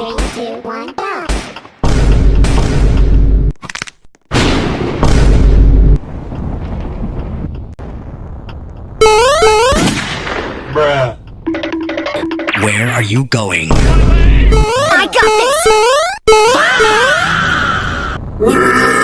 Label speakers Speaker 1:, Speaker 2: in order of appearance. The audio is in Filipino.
Speaker 1: 3, 2, 1, go!
Speaker 2: Bruh.
Speaker 3: Where are you going?
Speaker 1: I got this!